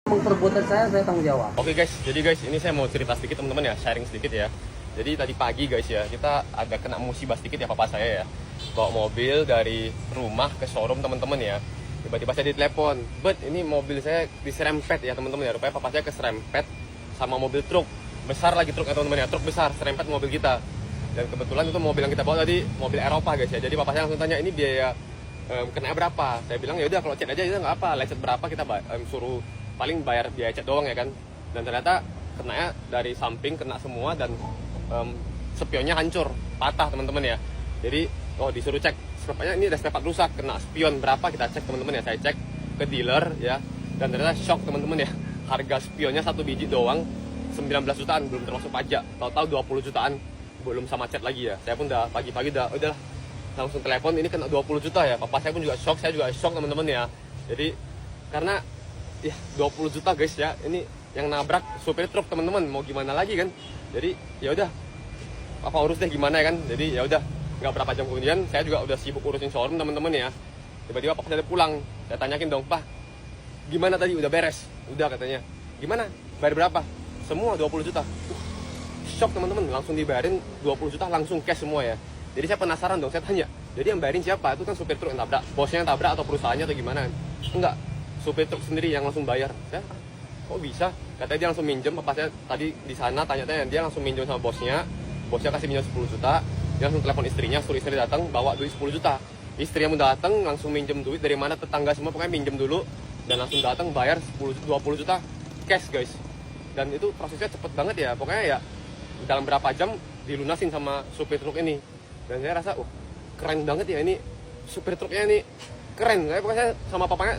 Perbuatan saya tanggung jawab. Oke guys, jadi guys ini saya mau cerita sedikit teman-teman ya, sharing sedikit ya. Jadi tadi pagi guys ya, kita ada kena musibah sedikit ya papa saya ya. Bawa mobil dari rumah ke showroom teman-teman ya. Tiba-tiba saya ditelepon, "Bet, ini mobil saya diserempet ya teman-teman ya." Rupanya papa saya keserempet sama mobil truk. Besar lagi truknya teman-teman ya, truk besar serempet mobil kita. Dan kebetulan itu mobil yang kita bawa tadi mobil Eropa guys ya. Jadi papa saya langsung tanya, "Ini biaya kena berapa?" Saya bilang, "Ya udah kalau cat aja itu nggak apa, lecet berapa kita suruh paling bayar biaya cat doang ya kan." Dan ternyata kenanya dari samping kena semua dan spionnya hancur, patah teman-teman ya. Jadi disuruh cek, rupanya ini ada spare part rusak, kena spion berapa kita cek teman-teman ya. Saya cek ke dealer ya, dan ternyata shock teman-teman ya. Harga spionnya satu biji doang 19 jutaan, belum termasuk pajak. Total 20 jutaan, belum sama cat lagi ya. Saya pun udah pagi-pagi udah langsung telepon, ini kena 20 juta ya. Papa saya pun juga shock, saya juga shock teman-teman ya. Jadi karena ya 20 juta guys ya, ini yang nabrak supir truk teman-teman, mau gimana lagi kan. Jadi ya udah papa urus deh gimana ya kan. Jadi ya udah, nggak berapa jam kemudian saya juga udah sibuk urusin showroom teman-teman ya. Tiba-tiba papa saya pulang, saya tanyakin dong, "Pak, gimana tadi, udah beres?" "Udah," katanya. "Gimana, bayar berapa?" "Semua 20 juta." Shock teman-teman, langsung dibayarin 20 juta langsung cash semua ya. Jadi saya penasaran dong, saya tanya, jadi yang bayarin siapa? Itu kan supir truk yang tabrak, bosnya yang tabrak atau perusahaannya atau gimana? Enggak, supir truk sendiri yang langsung bayar. Saya, kok bisa? Katanya dia langsung minjem, papa saya tadi di sana tanya-tanya, dia langsung minjem sama bosnya kasih minjem 10 juta, dia langsung telepon istrinya, suruh istri datang bawa duit 10 juta. Istri yang mau datang langsung minjem duit dari mana, tetangga semua pokoknya minjem dulu, dan langsung datang bayar 20 juta cash guys. Dan itu prosesnya cepet banget ya, pokoknya ya dalam berapa jam dilunasin sama supir truk ini. Dan saya rasa, keren banget ya ini supir truknya ini, keren. Kayak pokoknya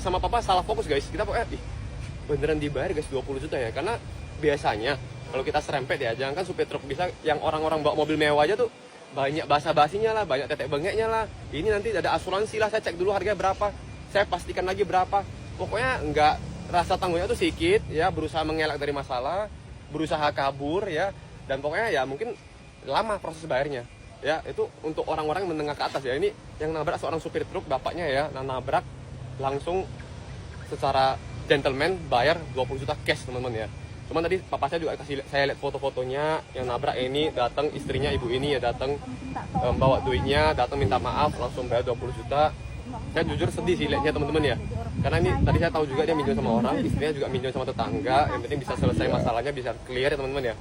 sama papa salah fokus guys. Kita pokoknya beneran dibayar guys 20 juta ya. Karena biasanya kalau kita serempet ya, jangan kan supir truk, bisa yang orang-orang bawa mobil mewah aja tuh banyak basa-basinya lah, banyak tetek bengeknya lah. Ini nanti ada asuransi lah, saya cek dulu harganya berapa, saya pastikan lagi berapa. Pokoknya nggak, rasa tanggungnya tuh sedikit ya, berusaha mengelak dari masalah, berusaha kabur ya. Dan pokoknya ya mungkin lama proses bayarnya. Ya, itu untuk orang-orang menengah ke atas ya. Ini yang nabrak seorang supir truk, bapaknya ya, nabrak langsung secara gentleman bayar 20 juta cash teman-teman ya. Cuman tadi papa saya juga kasih saya lihat foto-fotonya, yang nabrak ini datang, istrinya ibu ini ya datang, bawa duitnya, datang minta maaf, langsung bayar 20 juta. Saya jujur sedih sih lihatnya teman-teman ya. Karena ini tadi saya tahu juga dia minjem sama orang, istrinya juga minjem sama tetangga, yang penting bisa selesai masalahnya, bisa clear ya teman-teman ya.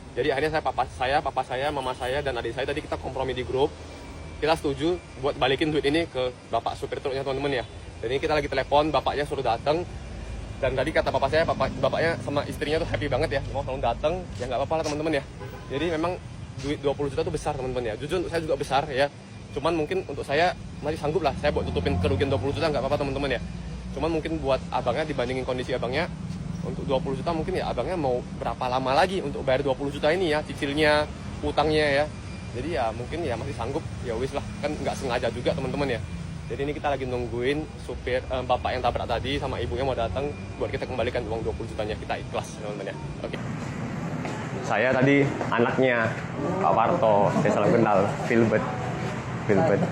Jadi akhirnya papa saya, mama saya, dan adik saya tadi kita kompromi di grup. Kita setuju buat balikin duit ini ke bapak supir truknya teman-teman ya. Dan ini kita lagi telepon, bapaknya suruh datang. Dan tadi kata papa saya, bapaknya sama istrinya tuh happy banget ya, mau langsung datang. Ya nggak apa-apa lah teman-teman ya. Jadi memang duit 20 juta tuh besar teman-teman ya. Jujur untuk saya juga besar ya. Cuman mungkin untuk saya masih sanggup lah, saya buat tutupin kerugian 20 juta nggak apa-apa teman-teman ya. Cuman mungkin buat abangnya, dibandingin kondisi abangnya, untuk 20 juta mungkin ya abangnya mau berapa lama lagi untuk bayar 20 juta ini ya, cicilnya, utangnya ya. Jadi ya mungkin ya masih sanggup, ya wis lah, kan nggak sengaja juga teman-teman ya. Jadi ini kita lagi nungguin supir bapak yang tabrak tadi sama ibunya mau datang buat kita kembalikan uang 20 jutanya, kita ikhlas teman-teman ya. Oke. Saya tadi anaknya Pak Parto, saya salah kenal, Filbert,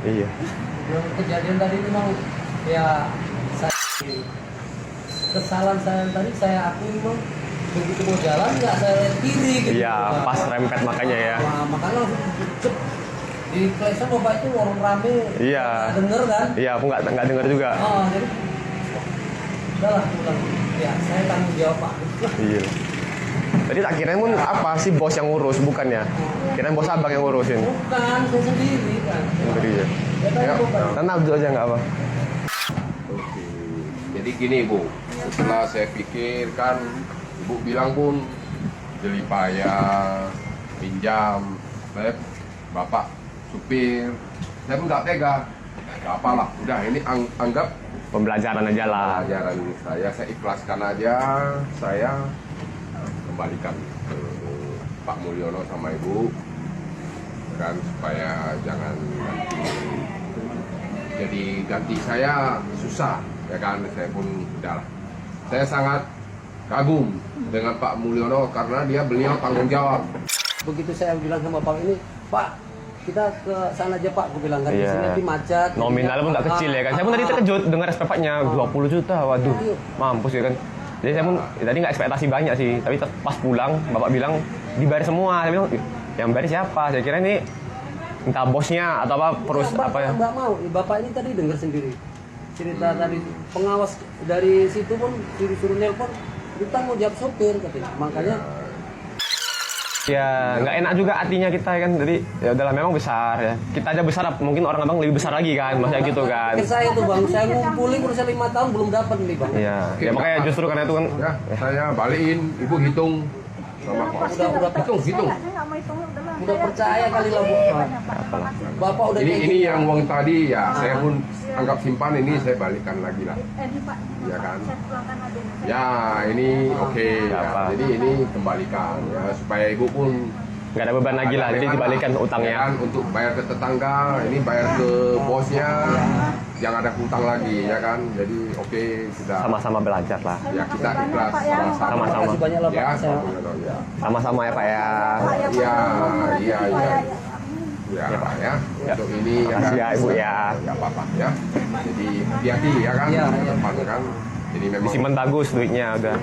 iya. Kejadian tadi memang ya kesalahan saya tadi, saya akui memang begitu mau jalan nggak saya lihat kiri gitu. Iya, pas rempet makanya ya. Makanya langsung cep di klakson bapak itu orang rame. Iya. Denger kan? Iya, aku nggak dengar juga. Jadi udahlah pulang. Ya saya tanggung jawab Pak. Iya. Tadi tak kirain pun apa sih bos yang ngurus, bukan ya? Kirain bos abang yang ngurusin. Bukan, saya sendiri kan. Sendiri ya. Ya, tenang dulu aja nggak apa. Oke, jadi gini Bu, setelah saya pikirkan, Ibu bilang pun jeli payah, pinjam, saya bapak supir, saya pun nggak tega, nggak apalah, udah ini anggap Pembelajaran aja lah. pelajaran saya ikhlaskan aja, saya kembalikan ke Pak Mulyono sama Ibu, kan supaya jangan nanti jadi ganti saya susah ya kan. Saya pun udahlah, saya sangat kagum dengan Pak Mulyono karena beliau tanggung jawab. Begitu saya bilang sama Pak ini, Pak kita ke sana aja Pak, aku bilang kan di sini nanti macet. Nominalnya pun nggak kecil ya kan. Saya pun tadi terkejut dengar SPP-nya 20 juta, waduh, mampus ya kan. Jadi saya pun tadi nggak ekspektasi banyak sih, tapi pas pulang bapak bilang dibayar semua. Saya bilang yang bayar siapa? Saya kira ini entah bosnya atau apa apa ya. Nggak mau, bapak ini tadi dengar sendiri cerita tadi, pengawas dari situ pun suruh nelpon, ditanggung jawab sopir katanya, makanya Ya nggak enak juga hatinya kita kan, jadi ya udahlah memang besar ya. Kita aja besar, mungkin orang abang lebih besar lagi kan, maksudnya gitu kan. pikir saya tuh bang, saya ngumpulin udah 5 tahun belum dapat nih bang. Iya, ya makanya justru karena itu kan. Ya, saya balikin, ibu hitung sama Pak. Hitung. Udah percaya kali lah bu. Bapak udah Ini kayak ini gitu. yang uang tadi ya, saya pun anggap simpan, ini saya balikan lagi lah. Ya kan? Ya ini oke. Ya. Apa? Jadi ini kembalikan ya supaya ibu pun Nggak ada beban lagi lah, jadi dibalikan utangnya. ya kan, untuk bayar ke tetangga, ini bayar ke bosnya, jangan ada hutang lagi ya kan. Jadi oke, sudah. Sama-sama belajar lah. Ya kita ikhlas Sama-sama. Terima kasih banyak lah Ya, pak. Saya ya. Sama-sama ya Pak ya. Iya. Ya, Pak ya. Untuk ini Makasih ya, Ibu, ya. Ya, Pak ya. Jadi hati-hati ya kan. Iya, Ke iya. depan kan. Jadi memang Disimpan bagus duitnya udah.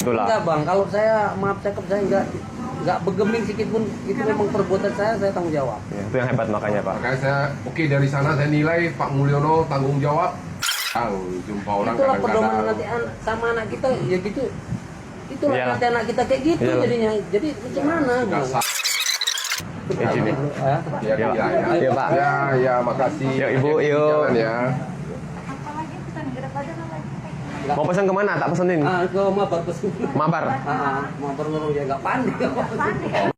Itulah. enggak bang, kalau saya maaf cakap saya enggak bergeming sedikit pun, itu memang perbuatan saya tanggung jawab. Ya, itu yang hebat makanya Pak. makanya saya oke dari sana saya nilai Pak Mulyono tanggung jawab. Jumpa orang Itulah pedoman kadang-kadang. nanti sama anak kita ya gitu. Itulah Iyalah. nanti anak kita kayak gitu Iyalah. jadinya. Jadi macam mana? Sudah bang? sah. Di sini. Ya. Ya, Iya, ya, ya. Iya, Pak. Ya, makasih. Yuk, Ibu, Hati-hati di yuk. jalan ya. Mau pesan kemana? Tak pesenin. Ah, ke mabar ke sini. Mabar. Mabar nurul ya enggak panik.